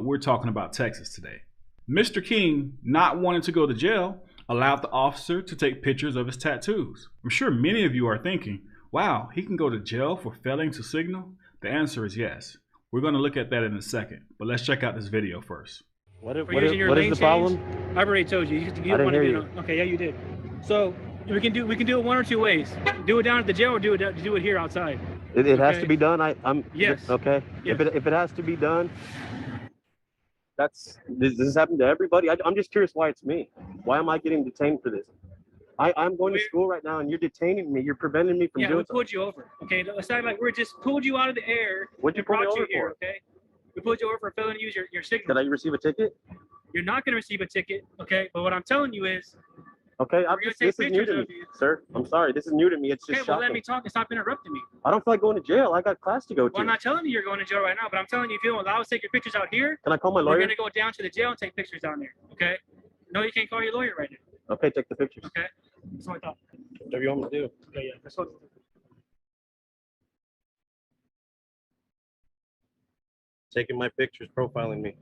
We're talking about Texas today. Mr. King, not wanting to go to jail, allowed the officer to take pictures of his tattoos. I'm sure many of you are thinking, wow, he can go to jail for failing to signal? The answer is yes. We're going to look at that in a second, but let's check out this video first. What is the problem? I've already told you. You didn't want to hear get on. Okay, yeah, you did. So we can do it one or two ways. Do it down at the jail or do it here outside. It has to be done. I'm yes. Okay. Yes. If it has to be done, this has happened to everybody. I'm just curious why it's me. Why am I getting detained for this? I'm going to school right now and you're detaining me. You're preventing me from doing we pulled you over. Okay, let's act like we're just pulled you out of the air. What'd you pull me over here, for? okay? We pulled you over for failing to use your signal. Did I receive a ticket? You're not going to receive a ticket, okay? But what I'm telling you is, okay, this is new to me, sir. I'm sorry, this is new to me. It's just shocking. Let me talk and stop interrupting me. I don't feel like going to jail. I got class to go to. Well, I'm not telling you you're going to jail right now, but I'm telling you if you don't allow us to take your pictures out here, can I call my lawyer? We're going to go down to the jail and take pictures down there, okay? No, you can't call your lawyer right now. Okay, take the pictures. Okay, that's what I thought. Whatever you want me to do. Okay, yeah, that's what. Taking my pictures, profiling me.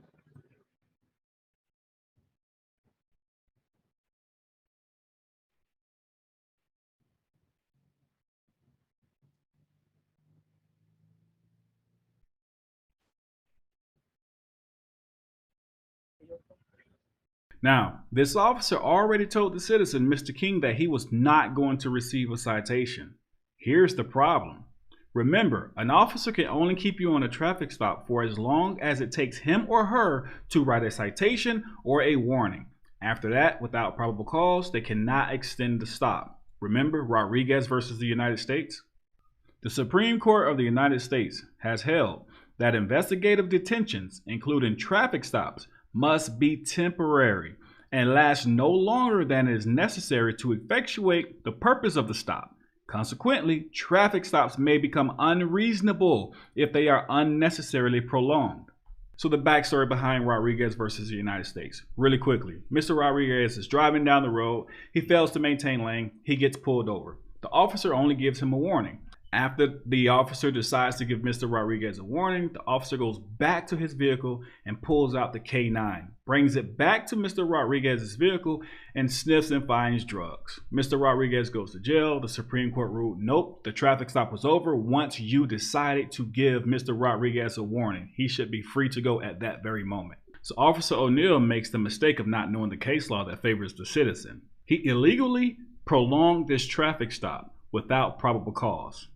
Now, this officer already told the citizen, Mr. King, that he was not going to receive a citation. Here's the problem. Remember, an officer can only keep you on a traffic stop for as long as it takes him or her to write a citation or a warning. After that, without probable cause, they cannot extend the stop. Remember Rodriguez versus the United States? The Supreme Court of the United States has held that investigative detentions, including traffic stops, must be temporary and last no longer than is necessary to effectuate the purpose of the stop. Consequently, traffic stops may become unreasonable if they are unnecessarily prolonged. So the backstory behind Rodriguez versus the United States. Really quickly, Mr. Rodriguez is driving down the road. He fails to maintain lane. He gets pulled over. The officer only gives him a warning. After the officer decides to give Mr. Rodriguez a warning, the officer goes back to his vehicle and pulls out the K9, brings it back to Mr. Rodriguez's vehicle and sniffs and finds drugs. Mr. Rodriguez goes to jail. The Supreme Court ruled, nope, the traffic stop was over once you decided to give Mr. Rodriguez a warning. He should be free to go at that very moment. So Officer O'Neill makes the mistake of not knowing the case law that favors the citizen. He illegally prolonged this traffic stop without probable cause.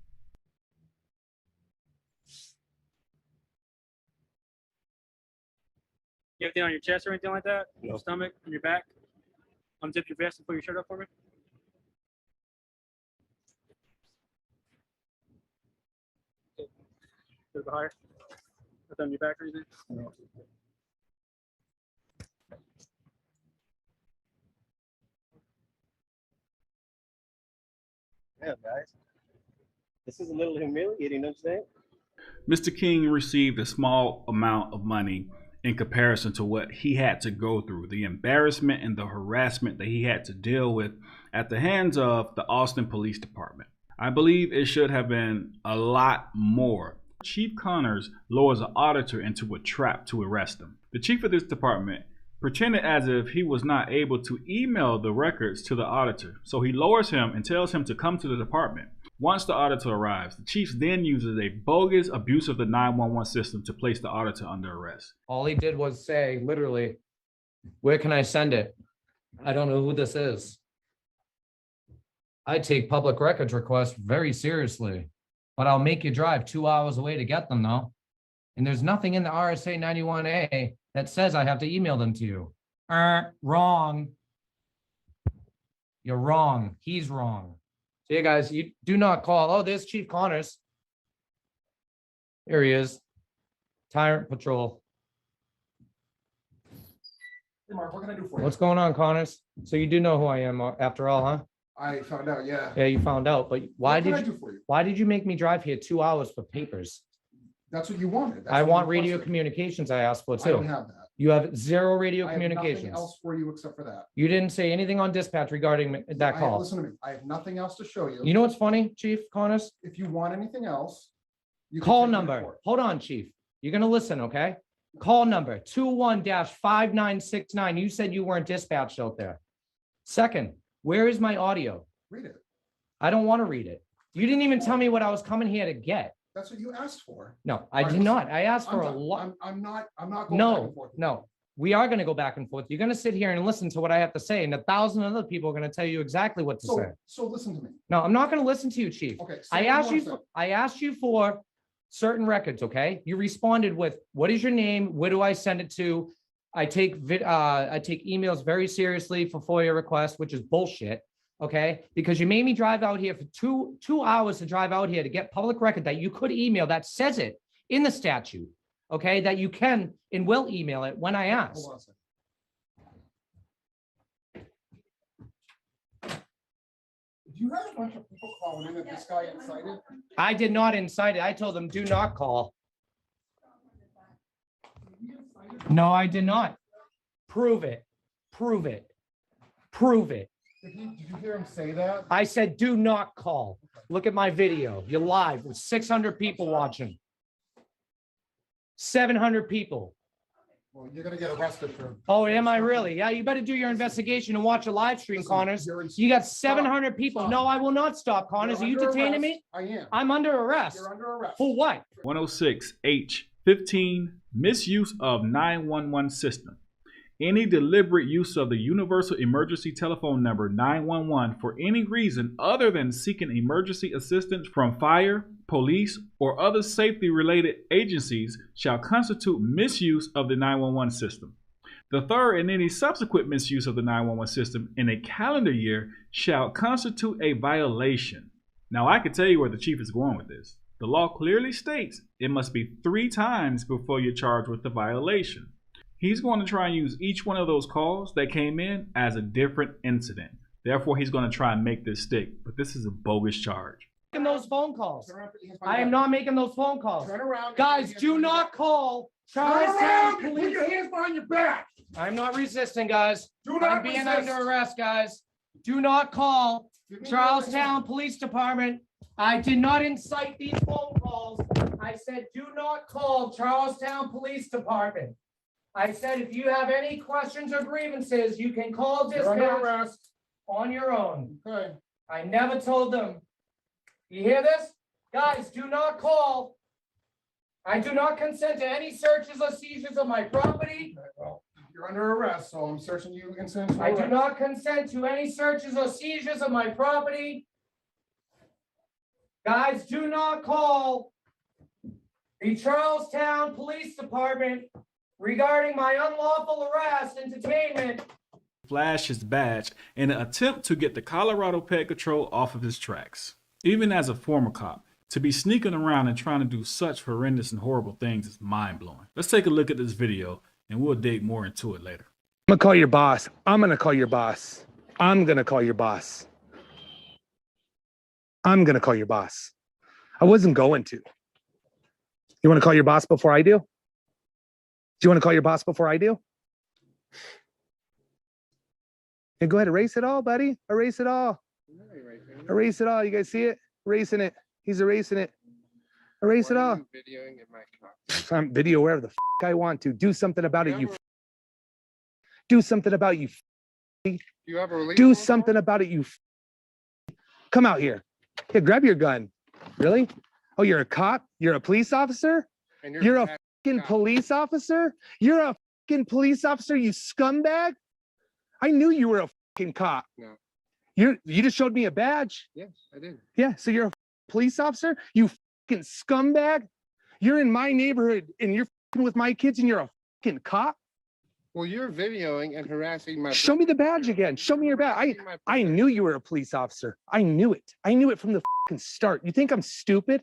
You have anything on your chest or anything like that? No. Your stomach, on your back? Unzip your vest and pull your shirt up for me. Okay. A little bit higher. Put that on your back or anything? No. Yeah, guys. This is a little humiliating, don't you think? Mr. King received a small amount of money in comparison to what he had to go through, the embarrassment and the harassment that he had to deal with at the hands of the Austin Police Department. I believe it should have been a lot more. Chief Connors lures an auditor into a trap to arrest him. The chief of this department pretended as if he was not able to email the records to the auditor, so he lowers him and tells him to come to the department. Once the auditor arrives, the chief then uses a bogus abuse of the 911 system to place the auditor under arrest. All he did was say, literally, where can I send it? I don't know who this is. I take public records requests very seriously, but I'll make you drive 2 hours away to get them though. And there's nothing in the RSA 91A that says I have to email them to you. Wrong. You're wrong. He's wrong. So yeah, guys, you do not call. Oh, there's Chief Connors. Here he is. Tyrant Patrol. Hey Mark, what can I do for you? What's going on, Connors? So you do know who I am after all, huh? I found out, yeah. Yeah, you found out, but why What can I did do for you? why did you make me drive here 2 hours for papers? That's what you wanted. That's I what you want radio requested. communications I asked for I don't too. have that. You have zero radio I have nothing communications. else for you except for that. You didn't say anything on dispatch regarding that call. Listen to me. I have nothing else to show you. You know what's funny, Chief Connors? If you want anything else, you can Call take me to number. court. Hold on, Chief. You're gonna listen, okay? Call number 21-5969. You said you weren't dispatched out there. Second, where is my audio? Read it. I don't want to read it. You didn't even tell me what I was coming here to get. That's what you asked for. No, I did not. I asked for a lot. I'm not going back and No, forth. no. We are going to go back and forth. You're going to sit here and listen to what I have to say, and 1,000 other people are going to tell you exactly what to say. So listen to me. No, I'm not going to listen to you, Chief. Okay. I asked you for certain records, okay? You responded with, what is your name? Where do I send it to? I take emails very seriously for FOIA requests, which is bullshit, okay? Because you made me drive out here for two hours to drive out here to get public record that you could email that says it in the statute, okay? That you can and will email it when I ask. Hold on a second. Do you have a bunch of people calling in that this guy incited? I did not incite it. I told them, do not call. No, I did not. Prove it. Prove it. Prove it. Did you hear him say that? I said, do not call. Look at my video. You're live with 600 people watching. 700 people. Well, you're gonna get arrested for. Oh, am I really? Yeah, you better do your investigation and watch a live stream, Listen, Connors. you're in- You got 700 people. Stop. No, I will not stop, Connors. Are You're you under detaining arrest. me? I am. I'm under arrest. You're under arrest. For what? 106H15 misuse of 911 system. Any deliberate use of the universal emergency telephone number 911 for any reason other than seeking emergency assistance from fire, police, or other safety related agencies shall constitute misuse of the 911 system. The third and any subsequent misuse of the 911 system in a calendar year shall constitute a violation. Now I can tell you where the chief is going with this. The law clearly states it must be 3 times before you're charged with the violation. He's going to try and use each one of those calls that came in as a different incident. Therefore, he's going to try and make this stick. But this is a bogus charge. Making those phone calls. Turn around, put your hands behind I your am back. not making those phone calls. Turn around. Guys, do not call Turn Charlestown around and put Police. your hands behind your back. I'm not resisting, guys. Do not I'm being resist. under arrest, guys. Do not call Give me your Charlestown Police Department. I did not incite these phone calls. I said, do not call Charlestown Police Department. I said, if you have any questions or grievances, you can call You're under dispatch arrest. on your own. Okay. I never told them. You hear this? Guys, do not call. I do not consent to any searches or seizures of my property. Okay, well, you're under arrest, so I'm searching you against him. I do not consent to any searches or seizures of my property. Guys, do not call the Charlestown Police Department regarding my unlawful arrest and detainment. Flash his badge in an attempt to get the Colorado Pet Control off of his tracks. Even as a former cop, to be sneaking around and trying to do such horrendous and horrible things is mind-blowing. Let's take a look at this video and we'll dig more into it later. I'm gonna call your boss. I'm gonna call your boss. I'm gonna call your boss. I'm gonna call your boss. I wasn't going to. You want to call your boss before I do? Do you want to call your boss before I do? Yeah, go ahead, erase it all, buddy. Erase it all. Erase it all. You guys see it? Erasing it. He's erasing it. Erase it all. Videoing in my car. I'm video wherever the I want to. Do something about it, you. Do something about you. You have a release? Do something about it, you. Come out here. Here, grab your gun. Really? Oh, you're a cop? You're a police officer? And You're a bad fucking cop. police officer? You're a fucking police officer, you scumbag? I knew you were a fucking cop. No. You just showed me a badge. Yes, I did. Yeah, so you're a police officer? You fucking scumbag? You're in my neighborhood and you're fucking with my kids and you're a fucking cop? Well, you're videoing and harassing my. Show me the badge again. Show me your badge. I knew you were a police officer. I knew it. I knew it from the fucking start. You think I'm stupid?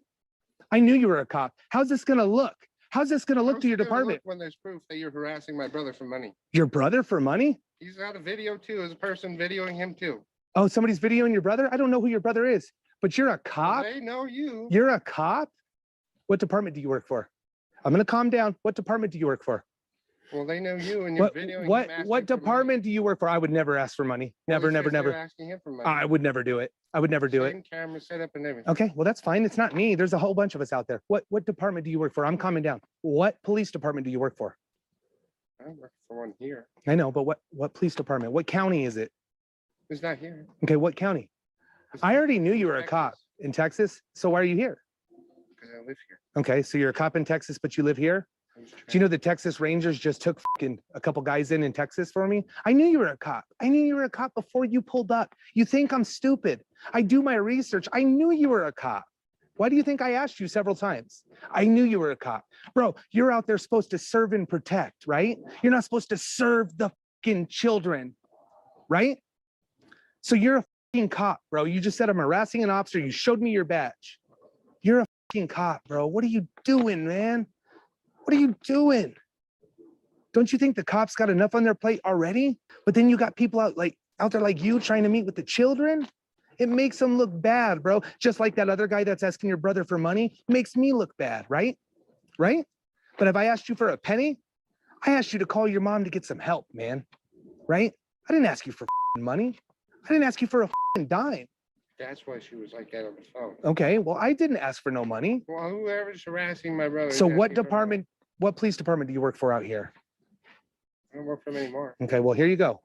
I knew you were a cop. How's this gonna look? How's this gonna look to your department? When there's proof that you're harassing my brother for money. Your brother for money? He's got a video too. There's a person videoing him too. Oh, somebody's videoing your brother? I don't know who your brother is, but you're a cop? They know you. You're a cop? What department do you work for? I'm gonna calm down. What department do you work for? Well, they know you and you're videoing him asking What for money. department do you work for? I would never ask for money. Well, Never, he never, says you're never. asking him for money. I would never do it. I would never do it. Same camera set up and everything. Okay, well, that's fine. It's not me. There's a whole bunch of us out there. What department do you work for? I'm calming down. What police department do you work for? I work for one here. I know, but what police department? What county is it? It's not here. Okay, what county? It's I already knew you were a cop in Texas. So why are you here? because I live here. Okay, so you're a cop in Texas, but you live here? Do you know the Texas Rangers just took a couple guys in Texas for me? I knew you were a cop. I knew you were a cop before you pulled up. You think I'm stupid? I do my research. I knew you were a cop. Why do you think I asked you several times? I knew you were a cop. Bro, you're out there supposed to serve and protect, right? You're not supposed to serve the children, right? So you're a cop, bro. You just said I'm harassing an officer. You showed me your badge. You're a cop, bro. What are you doing, man? What are you doing? Don't you think the cops got enough on their plate already? But then you got people out there like you trying to meet with the children. It makes them look bad, bro. Just like that other guy that's asking your brother for money makes me look bad, right? Right? But if I asked you for a penny, I asked you to call your mom to get some help, man. Right? I didn't ask you for money. I didn't ask you for a dime. That's why she was like that on the phone. Okay, well, I didn't ask for no money. Well, whoever's harassing my brother. So is what asking for department, what police department do you work for out here? money. I don't work for them anymore. Okay, well, here you go.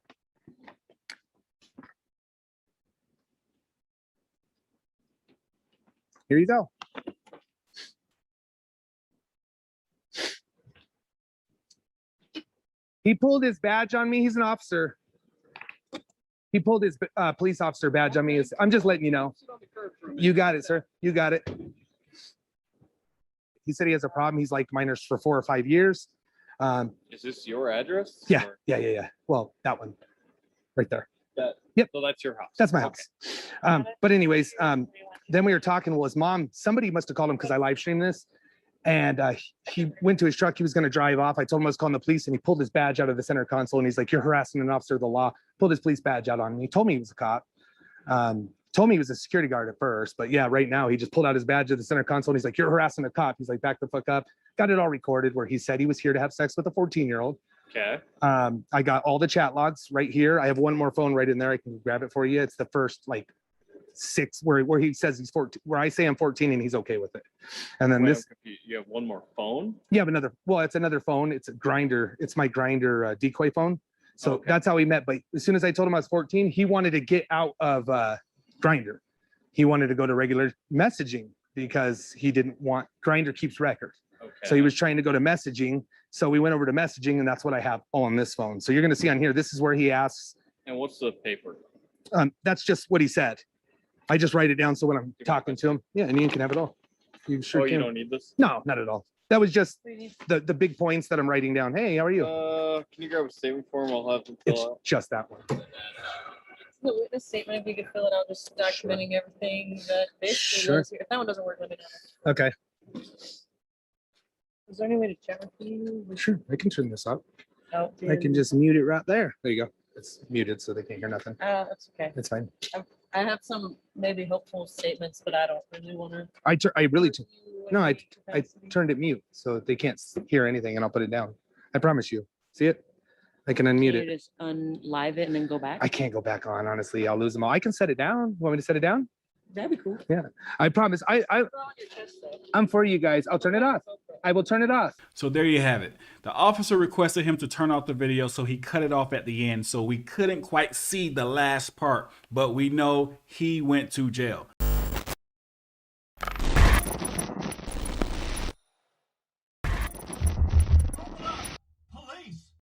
Here you go. He pulled his badge on me. He's an officer. He pulled his police officer badge on me. I'm just letting you know. You got it, sir. You got it. He said he has a problem. He's liked minors for 4 or 5 years. Is this your address? Yeah, or- yeah. Well, that one right there. That, Yep. So that's your house. That's my house. But anyways, then we were talking. Well, his mom, somebody must have called him because I live streamed this. And he went to his truck. He was going to drive off. I told him I was calling the police, and he pulled his badge out of the center console. And he's like, "You're harassing an officer of the law." Pulled his police badge out on me. He told me he was a cop. Told me he was a security guard at first. But yeah, right now he just pulled out his badge of the center console. And he's like, "You're harassing a cop." He's like, "Back the fuck up." Got it all recorded where he said he was here to have sex with a 14-year-old. Okay. I got all the chat logs right here. I have one more phone right in there. I can grab it for you. It's the first 6 where he says he's 14, where I say I'm 14 and he's okay with it. And then Wait, this, I'm confused. You have one more phone? you have another, well, it's another phone. It's a grinder. It's my grinder decoy phone. So Okay. that's how we met. But as soon as I told him I was 14, he wanted to get out of grinder. He wanted to go to regular messaging because he didn't want, grinder keeps records. Okay. So he was trying to go to messaging. So we went over to messaging, and that's what I have on this phone. So you're going to see on here, this is where he asks. And what's the paper? That's just what he said. I just write it down. So when I'm talking to him, yeah, and Ian can have it all. You sure Oh, can. you don't need this? No, not at all. That was just the big points that I'm writing down. Hey, how are you? Can you grab a statement form? I'll have them It's fill out. just that one. The witness statement, if you could fill it out, just documenting everything that basically Sure. was here. If that one doesn't work, let me know. Okay, Is there any way to check with you? sure. I can turn this up. Oh, I can just mute it right there. There you go. It's muted so they can't hear nothing. That's okay. It's fine. I have some maybe helpful statements, but I don't really want to. I really no, I turned it mute so they can't hear anything, and I'll put it down. I promise you. See it? I can unmute You it. just unlive it and then go back. I can't go back on, honestly. I'll lose them all. I can set it down. Want me to set it down? That'd be cool. I promise. I'm for you guys. I'll turn it off. I will turn it off. So there you have it. The officer requested him to turn off the video, so he cut it off at the end. So we couldn't quite see the last part, but we know he went to jail.